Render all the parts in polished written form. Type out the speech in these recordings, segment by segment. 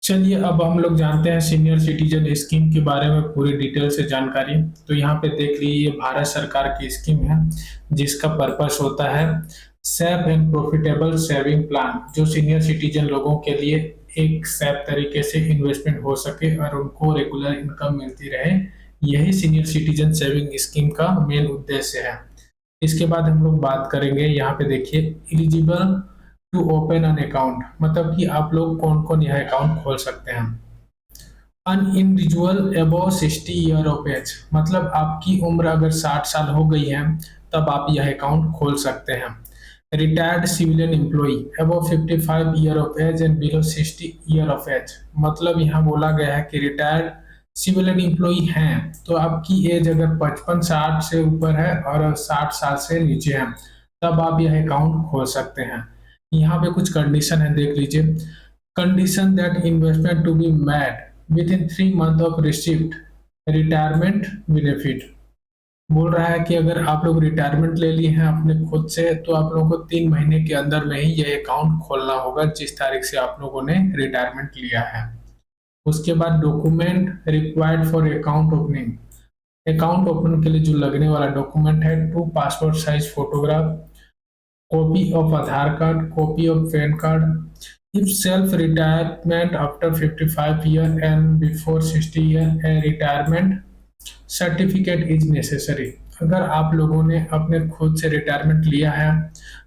चलिए अब हम लोग जानते हैं सीनियर सिटीजन स्कीम के बारे में पूरी डिटेल से जानकारी। तो यहाँ पे देख लीजिए ये भारत सरकार की स्कीम है जिसका पर्पस होता है safe and profitable saving plan, जो सीनियर सिटीजन लोगों के लिए एक सेफ तरीके से इन्वेस्टमेंट हो सके और उनको रेगुलर इनकम मिलती रहे। यही सीनियर सिटीजन सेविंग स्कीम का मेन उद्देश्य है। इसके बाद हम लोग बात करेंगे, यहाँ पे देखिए eligible to open an account, मतलब कि आप लोग कौन कौन यह अकाउंट खोल सकते हैं। An individual above 60 year of age, मतलब आपकी उम्र अगर 60 साल हो गई है तब आप यह अकाउंट खोल सकते हैं। Retired civilian employ above 55 year of age and below 60 year of age, मतलब यहाँ बोला गया है कि रिटायर्ड सिविलियन एम्प्लॉय हैं तो आपकी एज अगर 55-60 से ऊपर है और 60 साल से नीचे है तब आप यह अकाउंट खोल सकते हैं। यहाँ पे कुछ कंडीशन है, देख लीजिए। Condition that investment to be made within 3 month of receipt retirement benefit, बोल रहा है कि अगर आप लोग रिटायरमेंट ले लिए हैं अपने खुद से तो आप लोगों को 3 महीने के अंदर में ही ये अकाउंट खोलना होगा जिस तारीख से आप लोगों ने रिटायरमेंट लिया है। उसके बाद document required for account opening, account open के लिए जो लगने वाला डॉक्यूमेंट है 2 passport size photograph, copy of Aadhaar card, copy of PAN card. If self-retirement after 55 year and before 60 year, a retirement certificate is necessary. अगर आप लोगों ने अपने खुद से रिटायरमेंट लिया है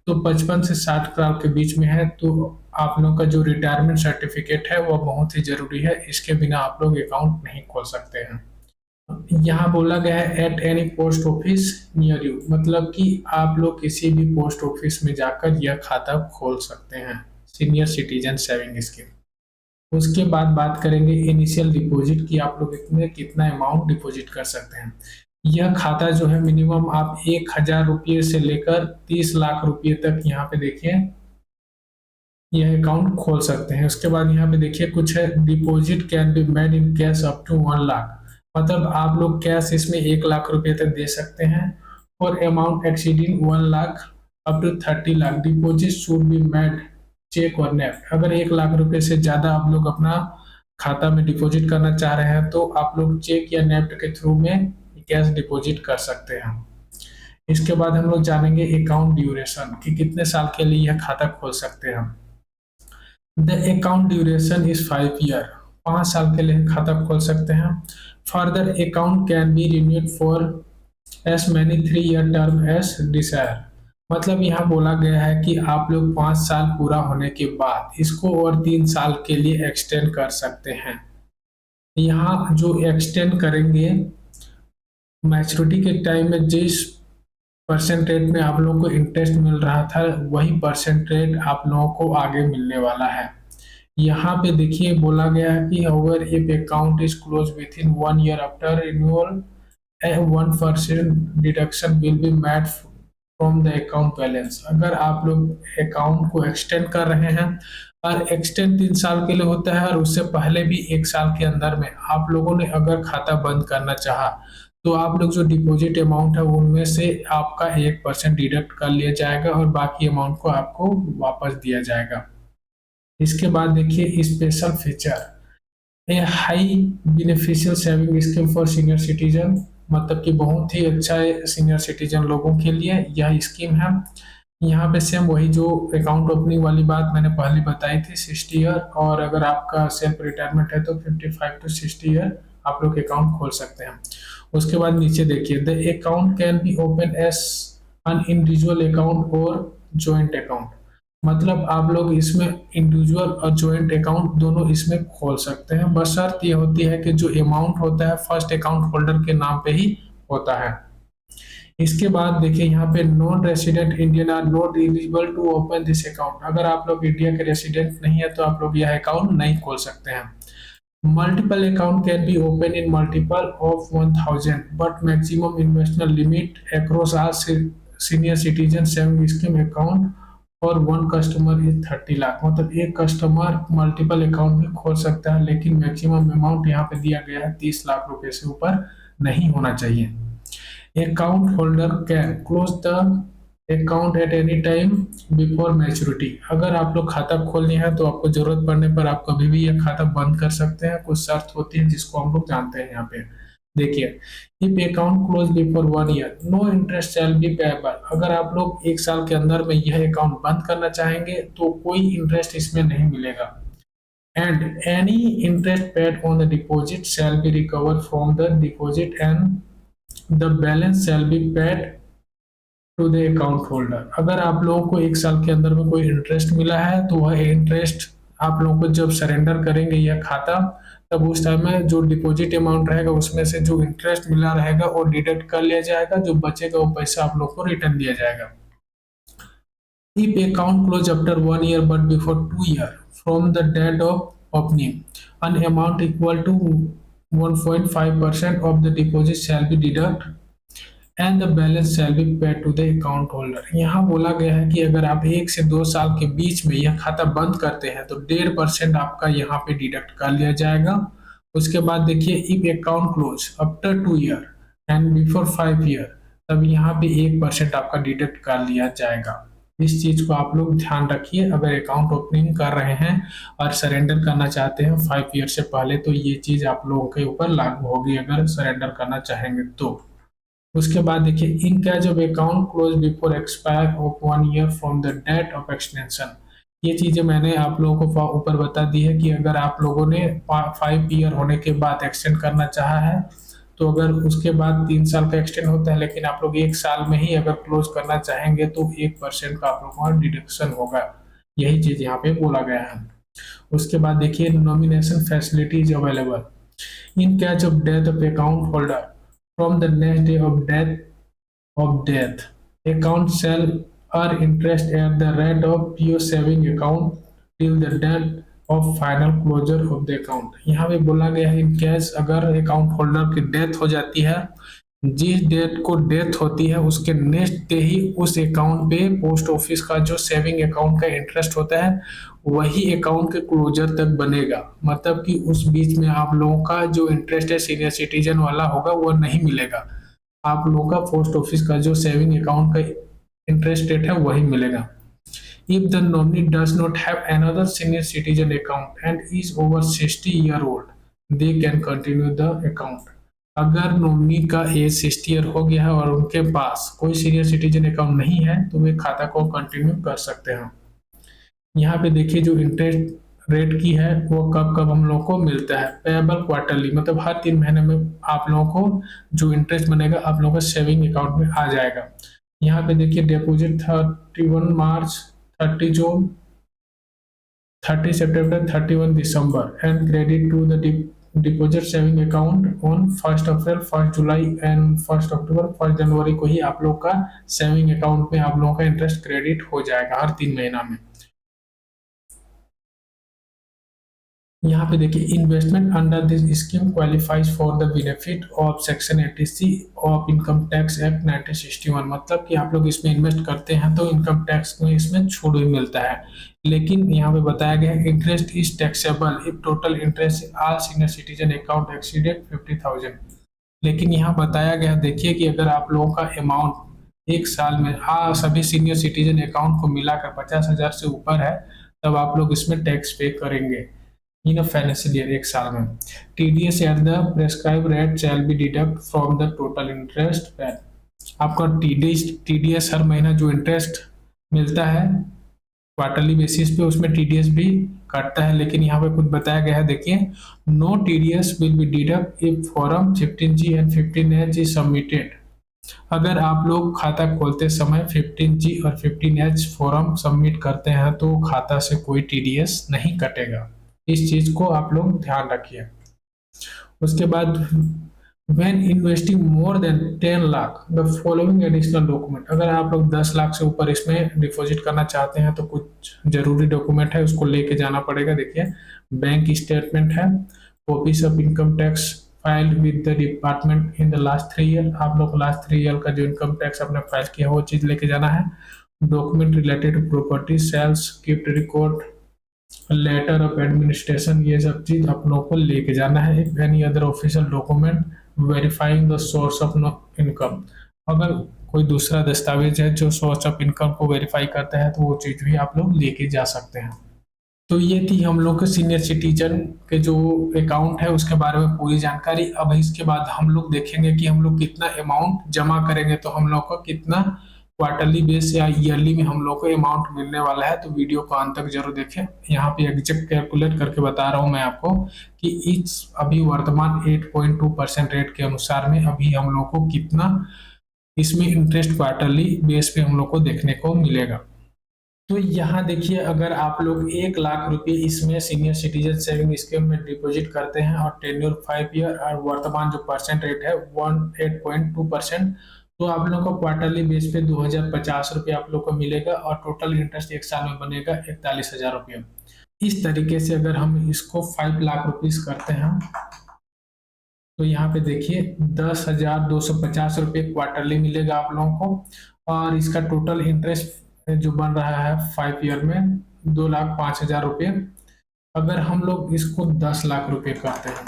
तो 55 से 60 साल के बीच में है तो आप लोगों का जो रिटायरमेंट सर्टिफिकेट है वो बहुत ही जरूरी है, इसके बिना आप लोग अकाउंट नहीं खोल सकते हैं। यहाँ बोला गया है at any post office near you, मतलब कि आप लोग किसी भी पोस्ट ऑफिस में जाकर यह खाता खोल सकते हैं, सीनियर सिटीजन सेविंग स्कीम। उसके बाद बात करेंगे इनिशियल डिपॉजिट की, आप लोग इसमें कितना अमाउंट डिपॉजिट कर सकते हैं। यह खाता जो है मिनिमम आप 1,000 रुपये से लेकर 30 लाख रुपये तक यहाँ पे देखिए यह अकाउंट खोल सकते हैं। उसके बाद यहाँ पे देखिए कुछ है, deposit can be made in cash up to 1 lakh, मतलब आप लोग कैश इसमें 1 लाख रुपए तक दे सकते हैं। और amount exceeding 1 lakh up to 30 lakh, deposit should be made cheque और नेफ्ट, अगर 1 लाख रुपए से ज्यादा आप लोग अपना खाता में डिपॉजिट करना चाह रहे हैं तो आप लोग चेक या नेफ्ट के थ्रू में कैश डिपॉजिट कर सकते हैं। इसके बाद हम लोग जानेंगे अकाउंट ड्यूरेशन कि कितने साल के लिए यह खाता खोल सकते हैं। The account duration is 5 year, 5 साल के लिए खाता खोल सकते हैं। Further account can be renewed for as many 3 year term as desire, मतलब यहाँ बोला गया है कि आप लोग 5 साल पूरा होने के बाद इसको और 3 साल के लिए एक्सटेंड कर सकते हैं। यहाँ जो एक्सटेंड करेंगे मैच्योरिटी के टाइम में जिस परसेंटेज में आप लोगों को इंटरेस्ट मिल रहा था वही परसेंटेज आप लोगों को आगे मिलने वाला है। यहाँ पे देखिए बोला गया है कि अगर if account is close with in 1 year after renewal 1% deduction will be made from the account balance, अगर आप लोग अकाउंट को एक्सटेंड कर रहे हैं और एक्सटेंड 3 साल के लिए होता है और उससे पहले भी 1 साल के अंदर में आप लोगों ने अगर खाता बंद करना चाहा तो आप लोग जो डिपॉजिट अमाउंट है उनमें से आपका 1% डिडक्ट कर लिया जाएगा और बाकी अमाउंट को आपको वापस दिया जाएगा। इसके बाद देखिए special feature, A high beneficial saving scheme for senior citizen, मतलब कि बहुत ही अच्छा है सीनियर सिटीजन लोगों के लिए यह स्कीम है। यहाँ पे सेम वही जो अकाउंट ओपनिंग वाली बात मैंने पहले बताई थी 60 ईयर, और अगर आपका सेल्फ रिटायरमेंट है तो 55 टू 60 ईयर आप लोग अकाउंट खोल सकते हैं। उसके बाद नीचे देखिए the account can be open as an individual account और जॉइंट अकाउंट, मतलब आप लोग इसमें इंडिविजुअल और जॉइंट अकाउंट दोनों इसमें खोल सकते हैं, बस शर्त ये होती है कि जो अमाउंट होता है फर्स्ट अकाउंट होल्डर के नाम पे ही होता है। इसके बाद देखिए यहाँ पे non resident Indian are not eligible to open this account, अगर आप लोग इंडिया के रेसिडेंट नहीं है तो आप लोग यह अकाउंट नहीं खोल सकते हैं। Multiple account can be open in multiple of 1000 but maximum investment limit across all senior citizen saving scheme account और वन कस्टमर इज 30 लाख, मतलब एक कस्टमर मल्टीपल अकाउंट भी खोल सकता है लेकिन मैक्सिमम अमाउंट यहाँ पे दिया गया है 30 लाख रुपए से ऊपर नहीं होना चाहिए। Account holder can close the account at any time before maturity. अगर आप लोग खाता खोलनी है तो आपको जरूरत पड़ने पर आप कभी भी यह खाता बंद कर सकते हैं। कुछ शर्त होती है जिसको हम लोग जानते हैं यहाँ पे। देखिए, if account close before 1 year no interest shall be payable. अगर आप लोग 1 साल के अंदर में यह अकाउंट बंद करना चाहेंगे तो कोई इंटरेस्ट इसमें नहीं मिलेगा। And any interest paid on the deposit shall be recover from the deposit and the balance shall be paid to the account holder. अगर आप लोगों को 1 साल के अंदर में कोई इंटरेस्ट मिला है तो वह इंटरेस्ट आप लोगों को जब सरेंडर करेंगे यह खाता, तब उस टाइम में जो डिपॉजिट अमाउंट रहेगा उसमें से जो इंटरेस्ट मिला रहेगा वो डिडक्ट कर लिया जाएगा। जो बचेगा वो पैसा आप लोग को रिटर्न दिया जाएगा। If account close after 1 year but before 2 year from the date of opening, an amount equal to 1.5% of the deposit shall be deducted and the balance shall be paid to the account holder. यहाँ बोला गया है कि अगर आप 1 से 2 साल के बीच में यह खाता बंद करते हैं तो 1.5% आपका यहाँ पे डिडक्ट कर लिया जाएगा। उसके बाद देखिए, if account close after 2 year and before 5 year, तब यहाँ पे 1% आपका डिडक्ट कर लिया जाएगा। इस चीज को आप लोग ध्यान रखिए। अगर अकाउंट ओपनिंग कर रहे हैं और सरेंडर करना चाहते हैं 5 ईयर से पहले तो ये चीज आप लोगों के ऊपर लागू होगी अगर सरेंडर करना चाहेंगे तो। उसके बाद देखिए, in case of account close before expire of 1 year from the date of extension. ये चीजें मैंने आप लोगों को ऊपर बता दी है कि अगर आप लोगों ने 5 ईयर होने के बाद एक्सटेंड करना चाहा है तो अगर उसके बाद 3 साल का एक्सटेंड होता है, लेकिन आप लोग 1 साल में ही अगर क्लोज करना चाहेंगे तो 1% का आप लोगों का डिडक्शन होगा। यही चीज यहाँ पे बोला गया है। उसके बाद देखिए, nomination facilities available in case of death of account holder from the next day of death account shall earn interest at the rate of pure saving account till the date of final closure of the account। यहाँ पे बोला गया है in case अगर account holder की death हो जाती है, जिस डेट को डेथ होती है उसके नेक्स्ट डे ही उस अकाउंट पे पोस्ट ऑफिस का जो सेविंग अकाउंट का इंटरेस्ट होता है वही अकाउंट के क्लोजर तक बनेगा। मतलब कि उस बीच में आप लोगों का जो इंटरेस्ट है सीनियर सिटीजन वाला होगा वो नहीं मिलेगा। आप लोगों का पोस्ट ऑफिस का जो सेविंग अकाउंट का इंटरेस्ट रेट है वही मिलेगा। If the nominee does not have another senior citizen account and is over 60 year old they can continue the account. अगर नॉमिनी का एज 60 ईयर हो गया है और उनके पास कोई सीनियर सिटीजन अकाउंट नहीं है तो वे खाता को कंटिन्यू कर सकते हैं। यहाँ पे देखिए, जो इंटरेस्ट रेट की है वो कब कब हम लोग को मिलता है। पेएबल क्वार्टरली, मतलब हर 3 महीने में आप लोगों को जो इंटरेस्ट बनेगा आप लोगों का सेविंग अकाउंट में आ जाएगा। यहाँ पे देखिए, deposit 31 March, 30 June, 30 September, 31 December and credit to the deposit saving account on 1 April, 1 July and 1 October, 1 January को ही आप लोग का सेविंग अकाउंट में आप लोगों का इंटरेस्ट क्रेडिट हो जाएगा हर 3 महीना में। यहाँ पे देखिए, investment under this scheme qualifies for the benefit of section 80C of income tax act 1961। मतलब कि आप लोग इसमें इन्वेस्ट करते हैं तो इनकम टैक्स में इसमें छूट भी मिलता है। लेकिन यहाँ पे बताया गया है interest is taxable if total interest all senior citizen account exceeded 50,000। लेकिन यहाँ बताया गया, देखिए कि अगर आप लोगों का अमाउंट 1 साल में सभी सीनियर सिटीजन अकाउंट को मिलाकर 50,000 से ऊपर है तब आप लोग इसमें टैक्स पे करेंगे इन अ फाइनेंशियल ईयर 1 साल में। TDS at the prescribe rate shall be deduct from the total interest paid. आपका TDS हर महीना जो इंटरेस्ट मिलता है क्वार्टरली बेसिस पे उसमें TDS भी कटता है। लेकिन यहाँ पे कुछ बताया गया है, देखिए, no TDS will be deduct if form 15G and 15H is submitted. अगर आप लोग खाता खोलते समय 15G और 15H फॉर्म सबमिट करते हैं तो खाता से कोई TDS नहीं कटेगा। इस चीज को आप लोग ध्यान रखिए। उसके बाद, when investing more than 10 lakh the following additional document। अगर आप लोग 10 लाख से ऊपर इसमें डिपॉजिट करना चाहते हैं तो कुछ जरूरी डॉक्यूमेंट है उसको लेके जाना पड़ेगा। देखिए, बैंक स्टेटमेंट है, copies of income tax filed with the department in the last 3 year. आप लोग लास्ट 3 ईयर का जो इनकम टैक्स आपने फाइल किया वो चीज लेके जाना है। Document related to property sales, gift record, letter of administration, ये सब चीज आप लोगों को लेके जाना है। If any other official document verifying the source of income. अगर कोई दूसरा दस्तावेज है जो सोर्स ऑफ इनकम को वेरीफाई करता है, तो वो चीज़ भी आप लोग लेके जा सकते हैं। तो ये थी हम लोग के सीनियर सिटीजन के जो अकाउंट है उसके बारे में पूरी जानकारी। अब इसके बाद हम लोग देखेंगे कि हम लोग कितना अमाउंट जमा करेंगे, तो हम लोग को कितना क्वार्टरली बेस या ईयरली में हम लोग को अमाउंट मिलने वाला है। तो वीडियो को अंत तक जरूर देखें। यहाँ पे एग्जैक्ट कैलकुलेट करके बता रहा हूँ मैं आपको कि इस अभी वर्तमान 8.2% रेट के अनुसार में अभी हम लोग को कितना इसमें इंटरेस्ट क्वार्टरली बेस पे हम लोग को देखने को मिलेगा। तो यहाँ देखिए, अगर आप लोग 1 लाख रुपए इसमें सीनियर सिटीजन सेविंग स्कीम में डिपॉजिट करते हैं और टेन्योर 5 ईयर और वर्तमान जो परसेंट रेट है 8.2%, तो आप लोग को क्वार्टरली बेस पे 2050 रुपये आप लोग को मिलेगा और टोटल इंटरेस्ट 1 साल में बनेगा 41,000 रुपये। इस तरीके से अगर हम इसको 5 लाख रुपीज करते हैं तो यहाँ पे देखिए 10,250 रुपये क्वार्टरली मिलेगा आप लोगों को, और इसका टोटल इंटरेस्ट जो बन रहा है 5 ईयर में 2,05,000 रुपये। अगर हम लोग इसको 10 लाख रुपए करते हैं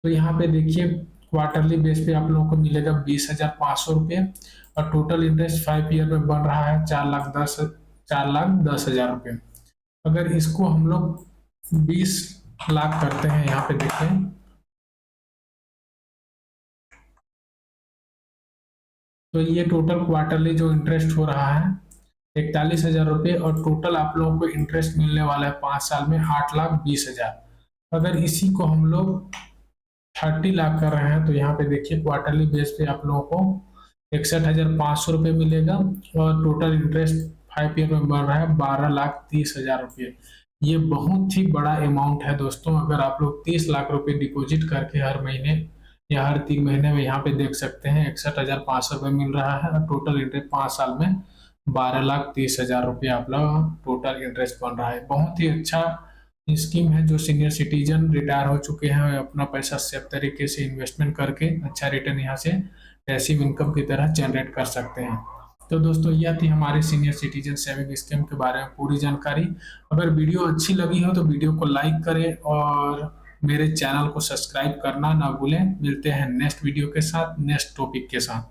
तो यहाँ पे देखिए क्वार्टरली बेस पे आप लोगों को मिलेगा 20,500 रुपये और टोटल इंटरेस्ट 5 ईयर में बन रहा है 4,10,000 रुपये। अगर इसको हम लोग 20 लाख करते हैं, यहाँ पे देखें तो ये टोटल क्वार्टरली जो इंटरेस्ट हो रहा है 41,000 रुपये और टोटल आप लोगों को इंटरेस्ट मिलने वाला है 5 साल में 8,20,000। अगर इसी को हम लोग 30 लाख कर रहे हैं तो यहाँ पे देखिए क्वार्टरली बेस पे आप लोगों को 61,500 रुपये मिलेगा और टोटल इंटरेस्ट 5 ईयर में बढ़ रहा है 12,30,000 रुपये। ये बहुत ही बड़ा अमाउंट है दोस्तों। अगर आप लोग 30 लाख रुपए डिपॉजिट करके हर महीने या हर 3 महीने में यहाँ पे देख सकते हैं 61,500 रुपये मिल रहा है और टोटल इंटरेस्ट 5 साल में 12,30,000 रुपये आप लोग टोटल इंटरेस्ट बन रहा है। बहुत ही अच्छा स्कीम है जो सीनियर सिटीजन रिटायर हो चुके हैं अपना पैसा सेफ तरीके से इन्वेस्टमेंट करके अच्छा रिटर्न यहाँ से पैसिव इनकम की तरह जनरेट कर सकते हैं। तो दोस्तों यह थी हमारे सीनियर सिटीजन सेविंग स्कीम के बारे में पूरी जानकारी। अगर वीडियो अच्छी लगी हो तो वीडियो को लाइक करें और मेरे चैनल को सब्सक्राइब करना ना भूलें। मिलते हैं नेक्स्ट वीडियो के साथ, नेक्स्ट टॉपिक के साथ।